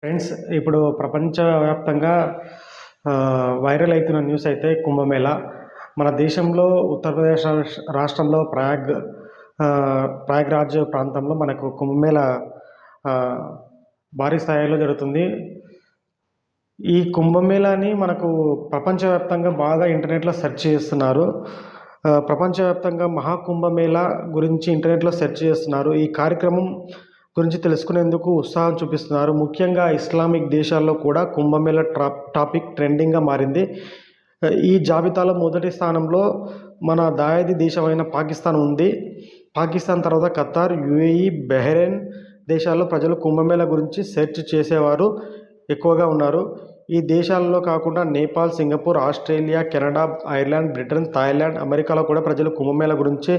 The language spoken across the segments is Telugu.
ఫ్రెండ్స్, ఇప్పుడు ప్రపంచవ్యాప్తంగా వైరల్ అవుతున్న న్యూస్ అయితే కుంభమేళా. మన దేశంలో ఉత్తరప్రదేశ్ రాష్ట్రంలో ప్రయాగ్రాజ్ ప్రాంతంలో మనకు కుంభమేళా భారీ స్థాయిలో జరుగుతుంది. ఈ కుంభమేళాని మనకు ప్రపంచవ్యాప్తంగా బాగా ఇంటర్నెట్లో సెర్చ్ చేస్తున్నారు. ప్రపంచవ్యాప్తంగా మహాకుంభమేళా గురించి ఇంటర్నెట్లో సెర్చ్ చేస్తున్నారు. ఈ కార్యక్రమం గురించి తెలుసుకునేందుకు ఉత్సాహం చూపిస్తున్నారు. ముఖ్యంగా ఇస్లామిక్ దేశాల్లో కూడా కుంభమేళా టాపిక్ ట్రెండింగ్గా మారింది. ఈ జాబితాలో మొదటి స్థానంలో మన దాయాది దేశమైన పాకిస్తాన్ ఉంది. పాకిస్తాన్ తర్వాత ఖతార్, యుఏఈ, బహ్రెయిన్ దేశాల్లో ప్రజలు కుంభమేళా గురించి సెర్చ్ చేసేవారు ఎక్కువగా ఉన్నారు. ఈ దేశాలలో కాకుండా Nepal, Singapore, Australia, Canada, Ireland, Britain, Thailand, అమెరికాలో కూడా ప్రజలు కుంభమేళా గురించి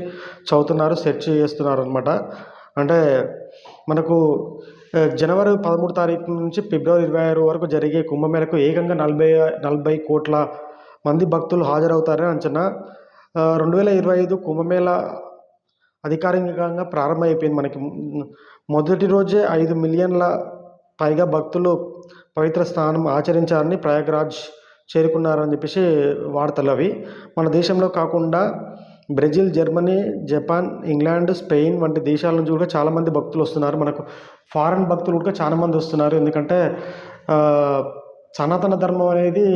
చదువుతున్నారు, సెర్చ్ చేస్తున్నారు అనమాట. అంటే మనకు జనవరి 13 తారీఖు నుంచి ఫిబ్రవరి 26 వరకు జరిగే కుంభమేళకు ఏకంగా 40 కోట్ల మంది భక్తులు హాజరవుతారని అంచనా. 2025 కుంభమేళా అధికారికంగా ప్రారంభమైపోయింది. మనకి మొదటి రోజే 5 మిలియన్ల పైగా భక్తులు పవిత్ర స్నానం ఆచరించారని ప్రయాగ్రాజ్ చేరుకున్నారని చెప్పేసి వార్తలు అవి. మన దేశంలో కాకుండా Brazil, Germany, Japan, England, Spain వంటి దేశాల నుంచి కూడా చాలామంది భక్తులు వస్తున్నారు. మనకు ఫారెన్ భక్తులు కూడా చాలామంది వస్తున్నారు. ఎందుకంటే సనాతన ధర్మం అనేది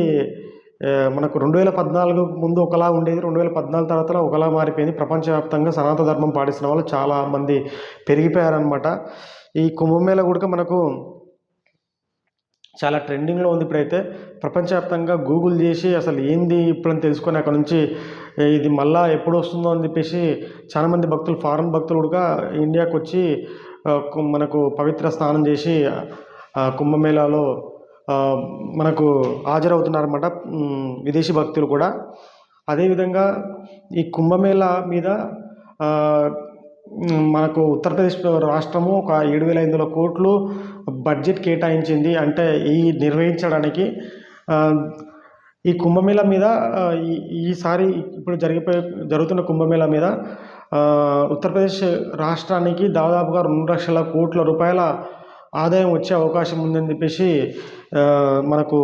మనకు 2014 ముందు ఒకలా ఉండేది, 2014 తర్వాత ఒకలా మారిపోయింది. ప్రపంచవ్యాప్తంగా సనాతన ధర్మం పాటిస్తున్న వాళ్ళు చాలామంది పెరిగిపోయారనమాట. ఈ కుంభమేళా కూడా మనకు చాలా ట్రెండింగ్లో ఉంది. ఇప్పుడైతే ప్రపంచవ్యాప్తంగా గూగుల్ చేసి అసలు ఏంది ఇప్పుడని తెలుసుకొని అక్కడ నుంచి ఇది మళ్ళా ఎప్పుడు వస్తుందో అని చెప్పేసి చాలామంది భక్తులు, ఫారెన్ భక్తులు కూడా ఇండియాకు వచ్చి మనకు పవిత్ర స్నానం చేసి కుంభమేళాలో మనకు హాజరవుతున్నారన్నమాట, విదేశీ భక్తులు కూడా. అదేవిధంగా ఈ కుంభమేళా మీద మనకు ఉత్తరప్రదేశ్ రాష్ట్రము ఒక 7,500 కోట్లు బడ్జెట్ కేటాయించింది. అంటే ఈ నిర్వహించడానికి ఈ కుంభమేళా మీద ఈసారి ఇప్పుడు జరుగుతున్న కుంభమేళా మీద ఉత్తరప్రదేశ్ రాష్ట్రానికి దాదాపుగా 2 లక్షల కోట్ల రూపాయల ఆదాయం వచ్చే అవకాశం ఉందని చెప్పేసి మనకు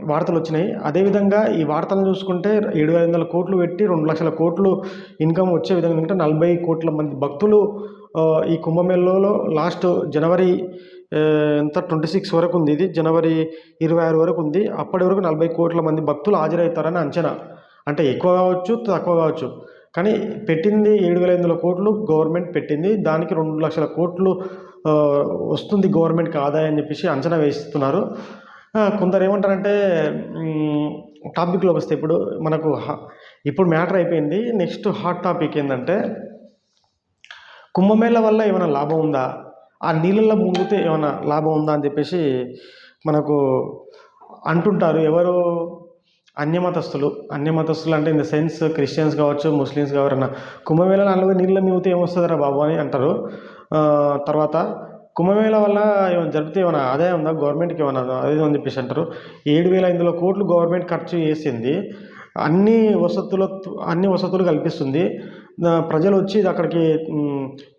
వార్తలు వచ్చినాయి. అదేవిధంగా ఈ వార్తలను చూసుకుంటే 7,500 కోట్లు పెట్టి 2 లక్షల కోట్లు ఇన్కమ్ వచ్చే విధంగా అంటే 40 కోట్ల మంది భక్తులు ఈ కుంభమేళలో లాస్ట్ జనవరి 26 వరకు ఉంది. ఇది జనవరి 26 వరకు ఉంది. అప్పటి వరకు 40 కోట్ల మంది భక్తులు హాజరవుతారని అంచనా. అంటే ఎక్కువ కావచ్చు, తక్కువ కావచ్చు, కానీ పెట్టింది 7,500 కోట్లు గవర్నమెంట్ పెట్టింది. దానికి 2 లక్షల కోట్లు వస్తుంది గవర్నమెంట్కి ఆదాయం అని చెప్పేసి అంచనా వేస్తున్నారు. కొందరు ఏమంటారంటే టాపిక్లోకి వస్తే ఇప్పుడు మనకు ఇప్పుడు మ్యాటర్ అయిపోయింది. నెక్స్ట్ హాట్ టాపిక్ ఏంటంటే కుంభమేళా వల్ల ఏమైనా లాభం ఉందా, ఆ నీళ్ళల్లో మునిగితే ఏమైనా లాభం ఉందా అని చెప్పేసి మనకు అంటుంటారు. ఎవరు? అన్యమతస్తులు అంటే ఇన్ ద సెన్స్ క్రిస్టియన్స్ కావచ్చు, ముస్లిమ్స్ కావరన్నా కుంభమేళాలో అందులో నీళ్ళ మునిగితే ఏమొస్తుందిరా బాబు అని అంటారు. తర్వాత కుంభమేళా వల్ల ఏమైనా జరిపితే ఏమైనా ఆదాయం ఉందా, గవర్నమెంట్కి ఏమైనా అదే అని చెప్పేసి అంటారు. 7,500 కోట్లు గవర్నమెంట్ ఖర్చు చేసింది, అన్ని వసతులు కల్పిస్తుంది. ప్రజలు వచ్చి అక్కడికి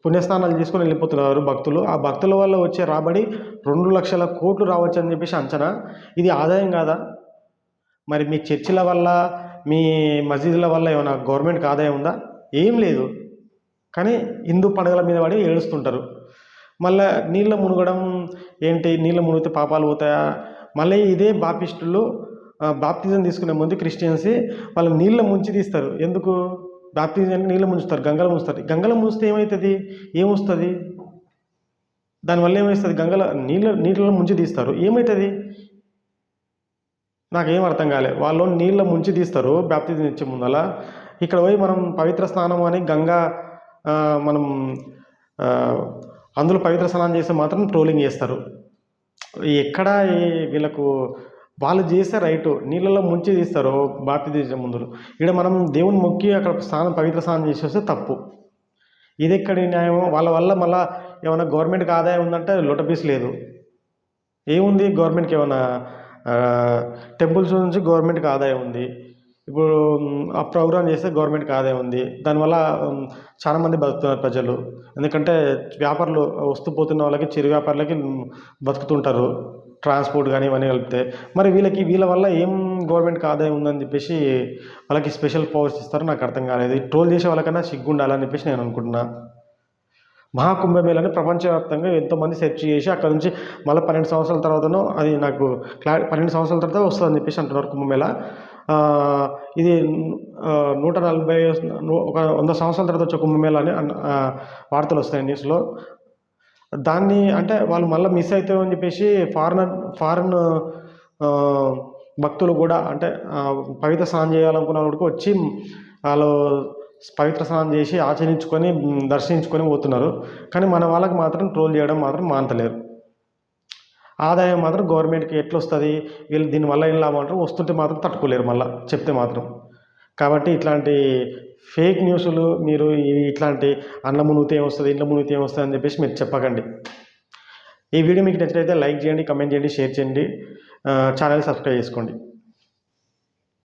పుణ్యస్నానాలు చేసుకొని వెళ్ళిపోతున్నారు భక్తులు. ఆ భక్తుల వల్ల వచ్చే రాబడి 2 లక్షల కోట్లు రావచ్చు అని చెప్పేసి అంచనా. ఇది ఆదాయం కాదా? మరి మీ చర్చిల వల్ల, మీ మసీదుల వల్ల ఏమైనా గవర్నమెంట్కి ఆదాయం ఉందా? ఏం లేదు. కానీ హిందూ పండుగల మీద పడి ఏడుస్తుంటారు. మళ్ళీ నీళ్ళ మునగడం ఏంటి? నీళ్ళ మునిగితే పాపాలు పోతాయా? మళ్ళీ ఇదే బాప్టిస్టులు బాప్తిజం తీసుకునే ముందు క్రిస్టియన్స్ వాళ్ళు నీళ్ళ ముంచి తీస్తారు. ఎందుకు? బాప్తిజం నీళ్ళ ముంచుతారు, గంగలో ముంచుతారు. గంగలో ముంచితే ఏమవుతుంది? ఏమొస్తుంది? దానివల్ల ఏమవుతుంది? నీళ్ళలో ముంచి తీస్తారు, ఏమవుతుంది? నాకేం అర్థం కాలే. వాళ్ళు నీళ్ళ ముంచి తీస్తారు బాప్తిజం ఇచ్చే ముందల. ఇక్కడ పోయి మనం పవిత్ర స్నానం అని గంగా మనం అందులో పవిత్ర స్నానం చేస్తే మాత్రం ట్రోలింగ్ చేస్తారు. ఎక్కడ వీళ్ళకు వాళ్ళు చేస్తే రైటు, నీళ్ళలో ముంచి తీస్తారు బాప్తిజం ముందు. ఇక్కడ మనం దేవుని మొక్కి అక్కడ పవిత్ర స్నానం చేసి వస్తే తప్పు. ఇది ఎక్కడి న్యాయం? వాళ్ళ వల్ల మళ్ళీ ఏమైనా గవర్నమెంట్కి ఆదాయం ఉందంటే లొటపీస్ లేదు. ఏముంది గవర్నమెంట్కి? ఏమైనా టెంపుల్స్ నుంచి గవర్నమెంట్కి ఆదాయం ఉంది. ఇప్పుడు ఆ ప్రోగ్రామ్ చేస్తే గవర్నమెంట్కి ఆదాయం ఉంది. దానివల్ల చాలామంది బతుకుతున్నారు ప్రజలు. ఎందుకంటే వ్యాపారులు వస్తూ పోతున్న వాళ్ళకి, చిరు వ్యాపారులకి బతుకుతుంటారు. ట్రాన్స్‌పోర్ట్ గానీ ఇవన్నీ కలిపితే. మరి వీళ్ళ వల్ల ఏం గవర్నమెంట్‌కి ఆదాయం ఉందని చెప్పేసి వాళ్ళకి స్పెషల్ పవర్స్ ఇస్తారో నాకు అర్థం కాలేదు. ఈ ట్రోల్ చేసే వాళ్ళకన్నా సిగ్గుండాలని చెప్పేసి నేను అనుకుంటున్నా. మహాకుంభమేళాని ప్రపంచవ్యాప్తంగా ఎంతోమంది సెర్చ్ చేసి అక్కడ నుంచి మళ్ళీ 12 సంవత్సరాల తర్వాతనో అది నాకు 12 సంవత్సరాల తర్వాత వస్తుందని చెప్పేసి అంటున్నారు కుంభమేళ. ఇది 140 ఒక 100 సంవత్సరాల తర్వాత వచ్చే కుంభమేళ అని వార్తలు వస్తాయి న్యూస్లో. దాన్ని అంటే వాళ్ళు మళ్ళీ మిస్ అవుతామని చెప్పేసి ఫారెన్ భక్తులు కూడా అంటే పవిత్ర స్నానం చేయాలనుకున్న వాడికి వచ్చి వాళ్ళు పవిత్ర స్నానం చేసి ఆచరించుకొని దర్శించుకొని పోతున్నారు. కానీ మన వాళ్ళకి మాత్రం ట్రోల్ చేయడం మాత్రం మానతలేరు. ఆదాయం మాత్రం గవర్నమెంట్కి ఎట్లొస్తుంది, వీళ్ళు దీనివల్ల ఏం లాభం అంటారు, వస్తుంటే మాత్రం తట్టుకోలేరు మళ్ళీ చెప్తే మాత్రం. కాబట్టి ఇట్లాంటి ఫేక్ న్యూస్లు మీరు ఇట్లాంటి అండ్ల మునిగితే ఏమొస్తుంది, ఇంట్లో మునిగితే ఏమొస్తుంది అని చెప్పేసి మీరు చెప్పకండి. ఈ వీడియో మీకు నచ్చినట్లయితే లైక్ చేయండి, కమెంట్ చేయండి, షేర్ చేయండి, ఛానల్ సబ్స్క్రైబ్ చేసుకోండి.